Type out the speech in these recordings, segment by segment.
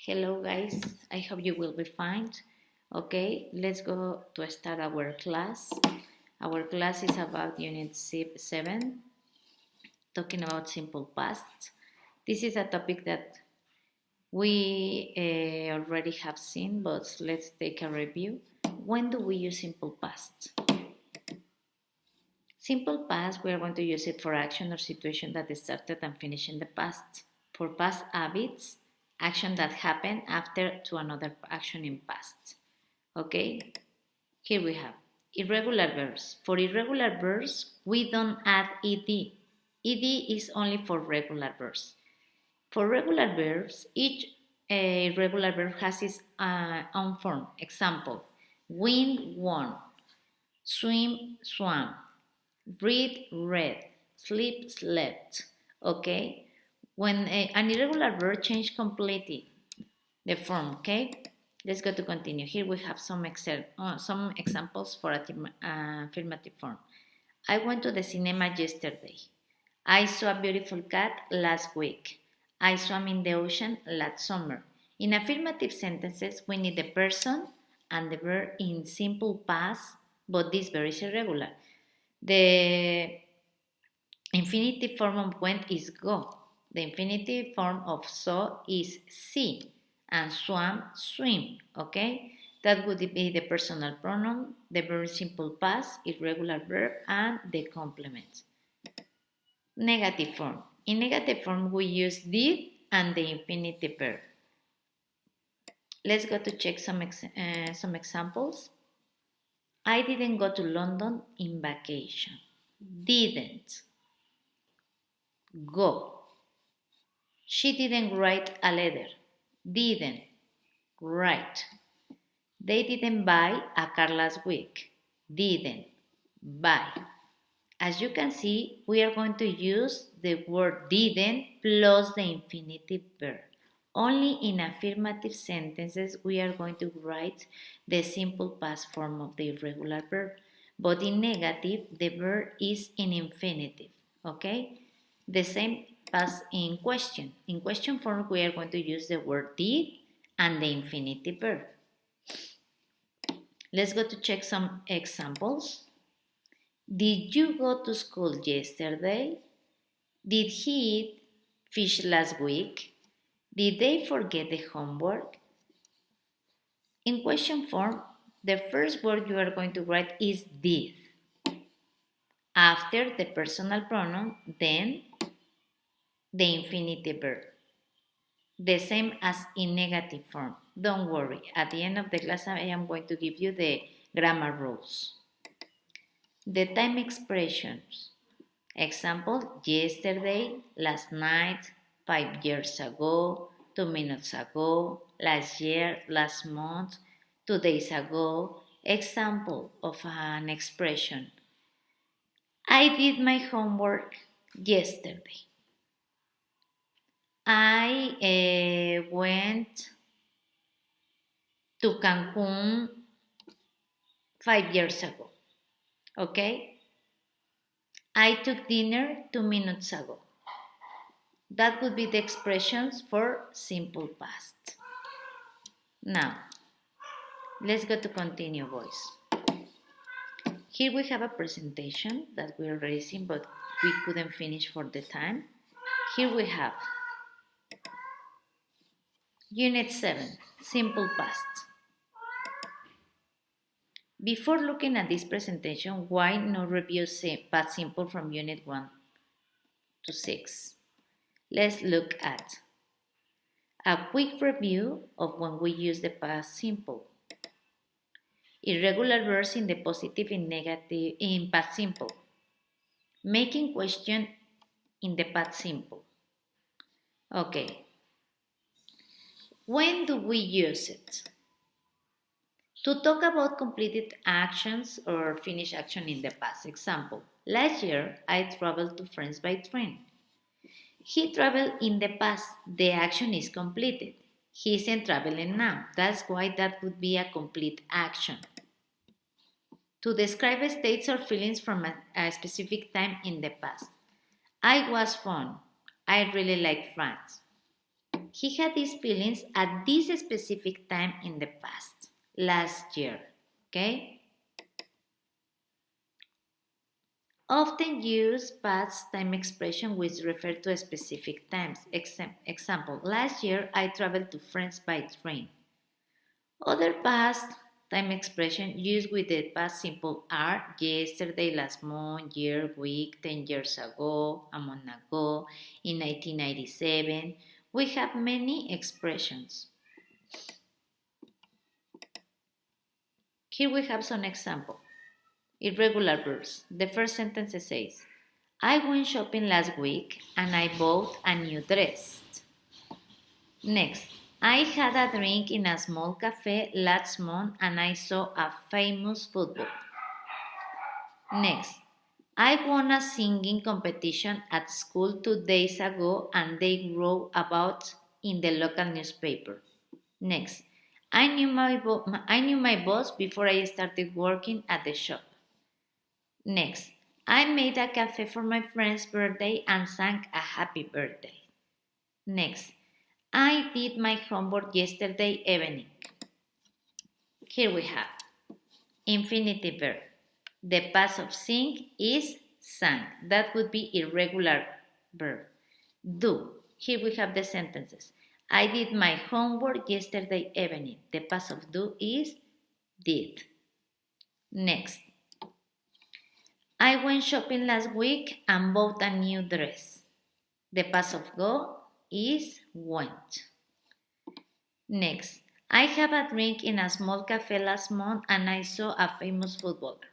Hello guys, I hope you will be fine. Okay, let's go to start our class. Our class is about Unit 7, talking about simple past. This is a topic that we already have seen, but let's take a review. When do we use simple past? Simple past, we are going to use it for action or situation that started and finished in the past. For past habits, action that happened after to another action in past. Okay, here we have irregular verbs. For irregular verbs, we don't add ed. Ed is only for regular verbs. For regular verbs, each irregular verb has its own form. Example, win, won, swim, swam, read, read, sleep, slept. Okay, when an irregular verb changes completely the form. Okay, let's go to continue. Here we have some examples for affirmative form. I went to the cinema yesterday. I saw a beautiful cat last week. I swam in the ocean last summer. In affirmative sentences, we need the person and the verb in simple past, but this verb is irregular. The infinitive form of went is go. The infinitive form of saw is see. And swam, swim. Okay? That would be the personal pronoun, the verb simple past, irregular verb, and the complement. Negative form. In negative form, we use did and the infinitive verb. Let's go to check some examples. I didn't go to London in vacation. Didn't go. She didn't write a letter. Didn't write. They didn't buy a car last week. Didn't buy. As you can see, we are going to use the word didn't plus the infinitive verb. Only in affirmative sentences we are going to write the simple past form of the irregular verb. But in negative, the verb is in infinitive. Okay? The same as in question. In question form, we are going to use the word did and the infinitive verb. Let's go to check some examples. Did you go to school yesterday? Did he eat fish last week? Did they forget the homework? In question form, the first word you are going to write is did. After the personal pronoun, then the infinitive verb. The same as in negative form. Don't worry, at the end of the class I am going to give you the grammar rules. The time expressions. Example, yesterday, last night, 5 years ago, 2 minutes ago, last year, last month, 2 days ago. Example of an expression. I did my homework yesterday. I went to Cancun 5 years ago. Okay? I took dinner 2 minutes ago. That would be the expressions for simple past. Now, let's go to continue, boys. Here we have a presentation that we already seen, but we couldn't finish for the time. Here we have Unit 7, Simple Past. Before looking at this presentation, why not review past simple from Unit 1 to 6? Let's look at a quick review of when we use the past simple. Irregular verbs in the positive and negative in past simple. Making question in the past simple. Okay. When do we use it? To talk about completed actions or finished action in the past. Example, last year I traveled to France by train. He traveled in the past. The action is completed. He isn't traveling now. That's why that would be a complete action. To describe states or feelings from a specific time in the past. I was fun. I really like France. He had these feelings at this specific time in the past, last year. Okay? Often use past time expression which refer to specific times. Example, last year I traveled to France by train. Other past time expression used with the past simple are yesterday, last month, year, week, 10 years ago, a month ago, in 1997. We have many expressions. Here we have some example. Irregular verbs. The first sentence says, I went shopping last week and I bought a new dress. Next, I had a drink in a small cafe last month and I saw a famous football. Next, I won a singing competition at school 2 days ago and they wrote about in the local newspaper. Next, I knew my boss before I started working at the shop. Next, I made a cafe for my friend's birthday and sang a happy birthday. Next, I did my homework yesterday evening. Here we have infinitive verb. The past of sing is sang. That would be irregular verb. Do. Here we have the sentences. I did my homework yesterday evening. The past of do is did. Next. I went shopping last week and bought a new dress. The past of go is went. Next, I have a drink in a small cafe last month and I saw a famous footballer.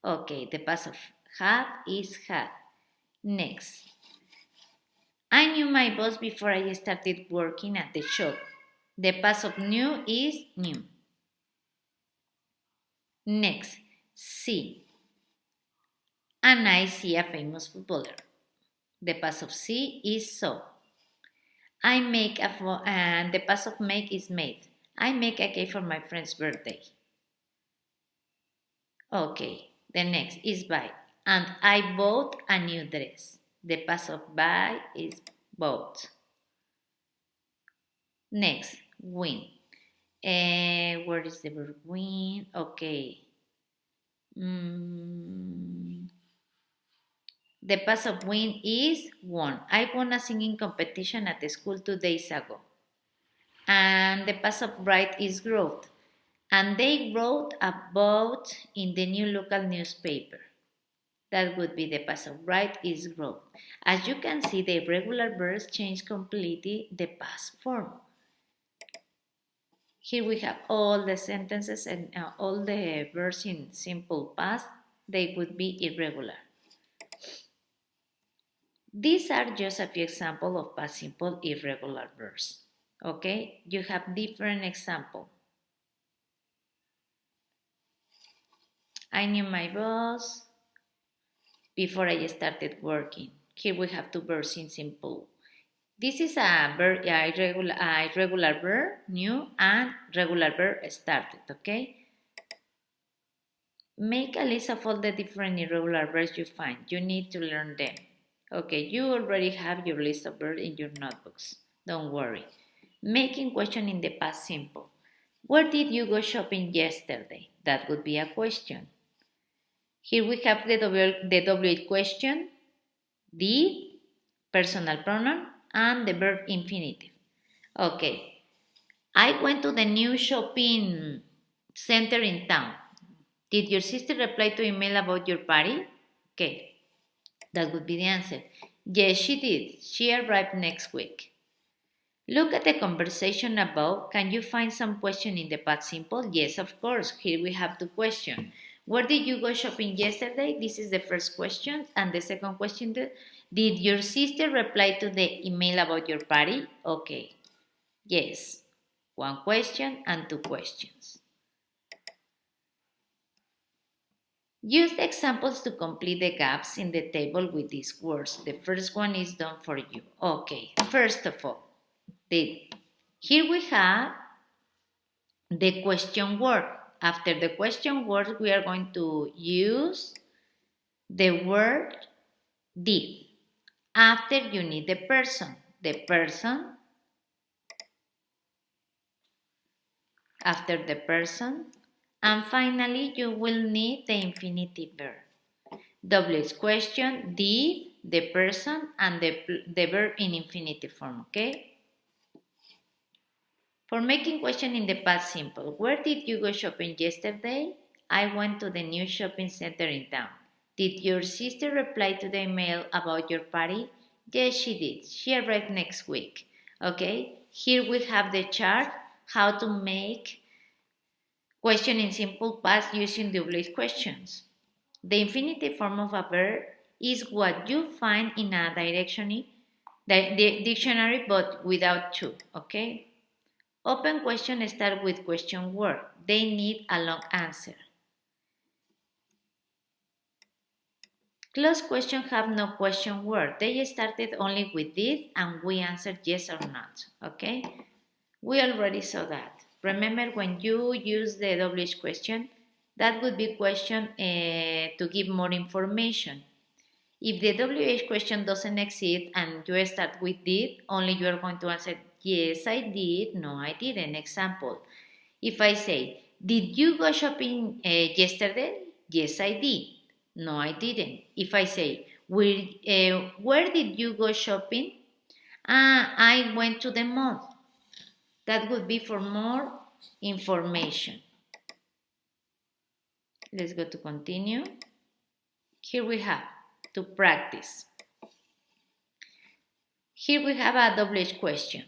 Okay, the past of have is had. Next, I knew my boss before I started working at the shop. The past of knew is knew. Next, see. And I see a famous footballer. The past of see is saw. I make and the past of make is made. I make a cake for my friend's birthday. Okay, the next is buy. And I bought a new dress. The past of buy is bought. Next, win. Where is the verb win? Okay. The past of win is won. I won a singing competition at the school 2 days ago. And the past of write is growth. And they wrote about in the new local newspaper. That would be the past of write is growth. As you can see, the irregular verbs change completely the past form. Here we have all the sentences and all the verbs in simple past. They would be irregular. These are just a few examples of past simple irregular verbs. Okay, you have different examples. I knew my boss before I started working. Here we have two verbs in simple. This is a verb, irregular verb, new, and regular verb, started, okay? Make a list of all the different irregular verbs you find. You need to learn them. Okay, you already have your list of verbs in your notebooks. Don't worry. Making question in the past simple. Where did you go shopping yesterday? That would be a question. Here we have the WH question, did, personal pronoun, and the verb infinitive. Okay. I went to the new shopping center in town. Did your sister reply to email about your party? Okay. That would be the answer. Yes, she did. She arrived next week. Look at the conversation above. Can you find some question in the past simple? Yes, of course. Here we have two questions. Where did you go shopping yesterday? This is the first question. And the second question, did your sister reply to the email about your party? Okay. Yes. One question and two questions. Use the examples to complete the gaps in the table with these words. The first one is done for you. Okay. First of all, here we have the question word. After the question word, we are going to use the word did. After, you need the person. The person after the person. And finally, you will need the infinitive verb. WH question, did, the person, and the verb in infinitive form, okay? For making question in the past simple, where did you go shopping yesterday? I went to the new shopping center in town. Did your sister reply to the email about your party? Yes, she did. She arrived next week. Okay, here we have the chart, how to make question in simple past using WH questions. The infinitive form of a verb is what you find in a dictionary but without to, okay? Open question start with question word. They need a long answer. Closed question have no question word. They started only with did and we answered yes or not, okay? We already saw that. Remember when you use the WH question, that would be question to give more information. If the WH question doesn't exist and you start with did, only you are going to answer yes, I did, no, I didn't. Example, if I say, did you go shopping yesterday? Yes, I did. No, I didn't. If I say, where did you go shopping? I went to the mall. That would be for more information. Let's go to continue. Here we have to practice. Here we have a WH question.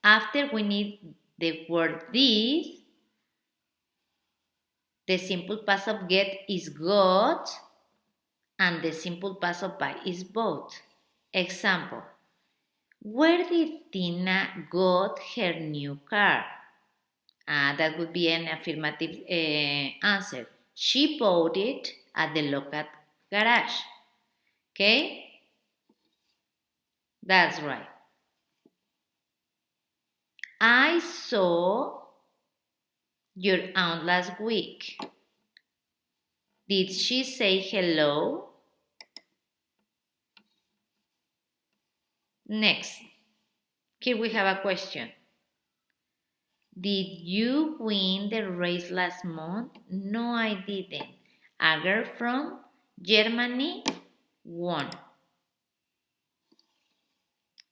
After we need the word did, the simple past of get is got and the simple past of buy is bought. Example, where did Tina got her new car? That would be an affirmative answer. She bought it at the local garage. Okay? That's right. I saw your aunt last week. Did she say hello? Next, here we have a question. Did you win the race last month? No, I didn't. A girl from Germany won.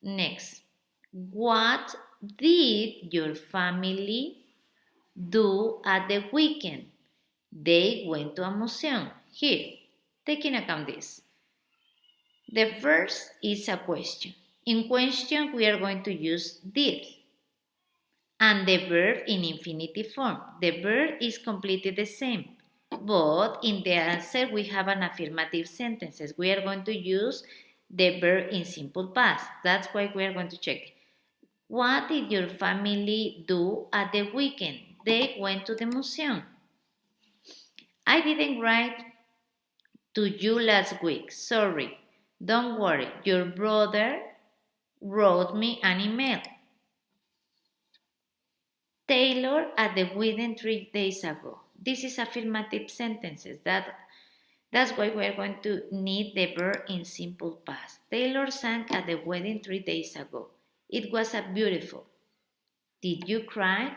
Next, what did your family do at the weekend? They went to a museum. Here, take into account this. The first is a question. In question, we are going to use did and the verb in infinitive form. The verb is completely the same, but in the answer we have an affirmative sentences. We are going to use the verb in simple past. That's why we are going to check. What did your family do at the weekend? They went to the museum. I didn't write to you last week. Sorry. Don't worry. Your brother wrote me an email. Taylor at the wedding 3 days ago. This is affirmative sentences. That's why we're going to need the verb in simple past. Taylor sang at the wedding 3 days ago. It was a beautiful. Did you cry?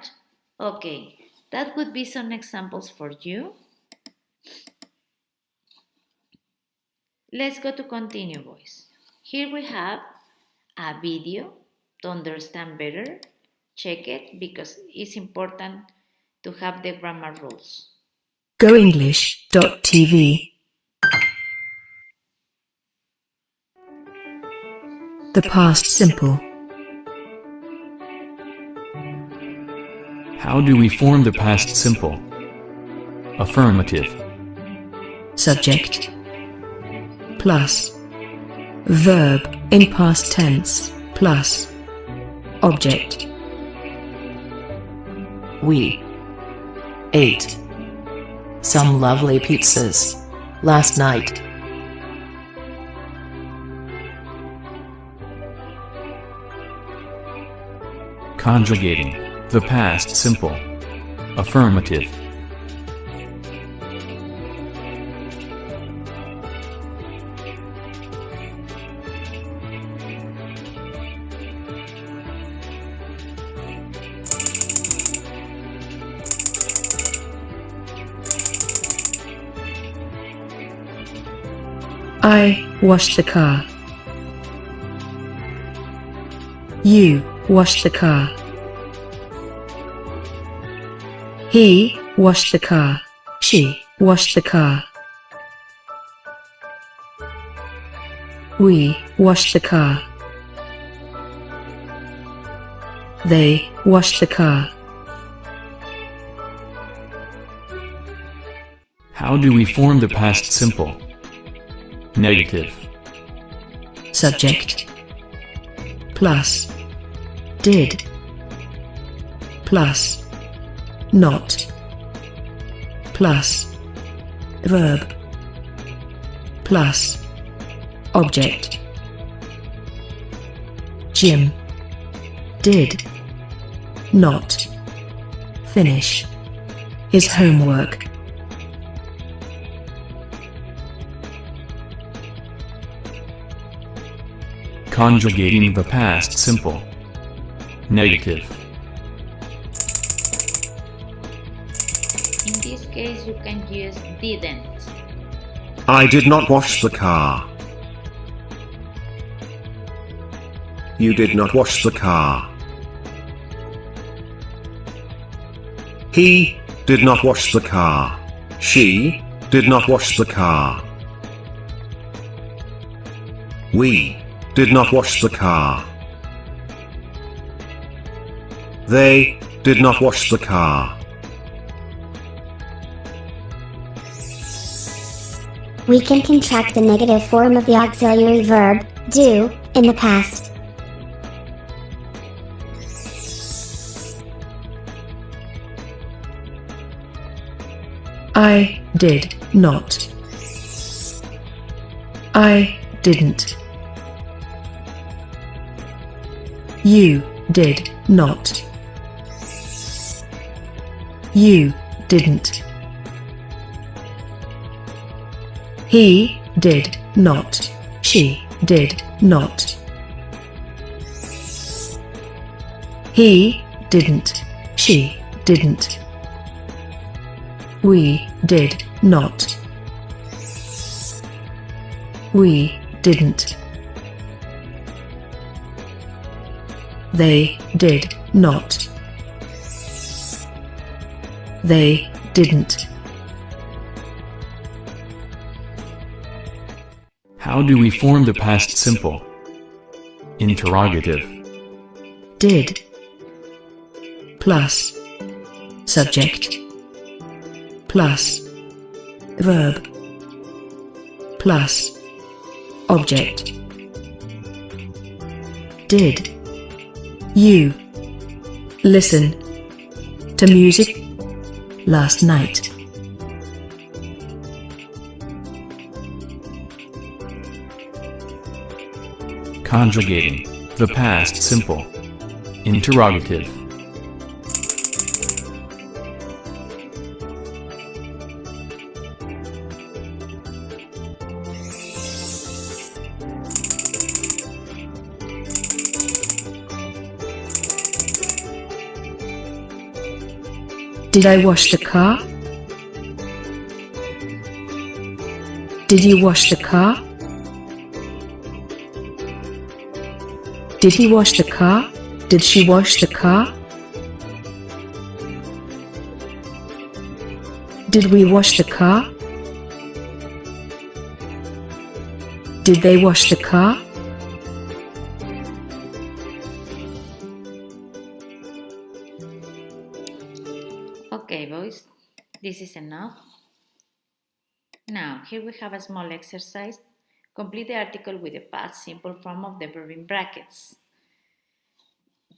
Okay, that would be some examples for you. Let's go to continue, boys. Here we have a video to understand better. Check it because it's important to have the grammar rules. GoEnglish.tv. The past simple. How do we form the past simple? Affirmative. Subject plus verb in past tense plus object. We ate some lovely pizzas last night. Conjugating the past simple. Affirmative. I washed the car. You washed the car. He washed the car. She washed the car. We washed the car. They washed the car. How do we form the past simple? Negative. Subject plus did plus not plus verb plus object. Jim did not finish his homework. Conjugating the past simple. Negative. In this case, you can use didn't. I did not wash the car. You did not wash the car. He did not wash the car. She did not wash the car. We did not wash the car. They did not wash the car. We can contract the negative form of the auxiliary verb, do, in the past. I did not. I didn't. You did not. You didn't. He did not. She did not. He didn't. She didn't. We did not. We didn't. They did not. They didn't. How do we form the past simple? Interrogative. Did plus subject plus verb plus object. Did you listen to music last night? Conjugating the past simple. Interrogative. Did I wash the car? Did you wash the car? Did he wash the car? Did she wash the car? Did we wash the car? Did they wash the car? Okay, boys, this is enough. Now, here we have a small exercise. Complete the article with the past simple form of the verb in brackets.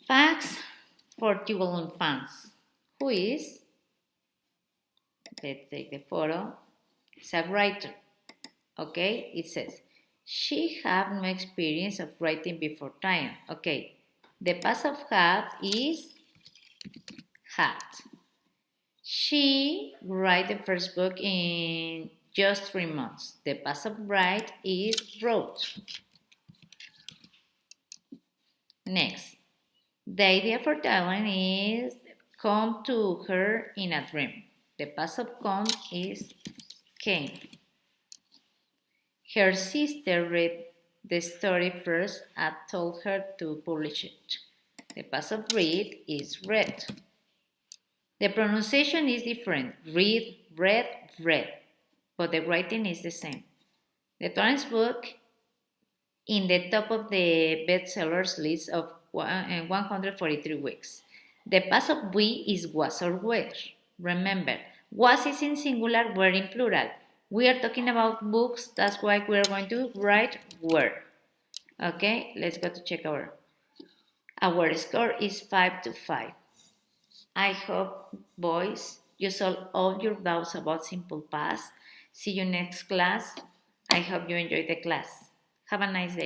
Facts for Tuvaluan fans. Who is? Let's take the photo. It's a writer. Okay, it says, she had no experience of writing before time. Okay, the past of had is had. She wrote the first book in just 3 months. The past of write is wrote. Next, the idea for Thailand is come to her in a dream. The past of come is came. Her sister read the story first and told her to publish it. The past of read is read. The pronunciation is different. Read, read, read. But the writing is the same. The Torrance book in the top of the bestsellers list of 143 weeks. The past of we is was or were. Remember, was is in singular, were in plural. We are talking about books, that's why we are going to write were. Okay, let's go to check our score is 5-5. I hope, boys, you solve all your doubts about simple past. See you next class. I hope you enjoyed the class. Have a nice day.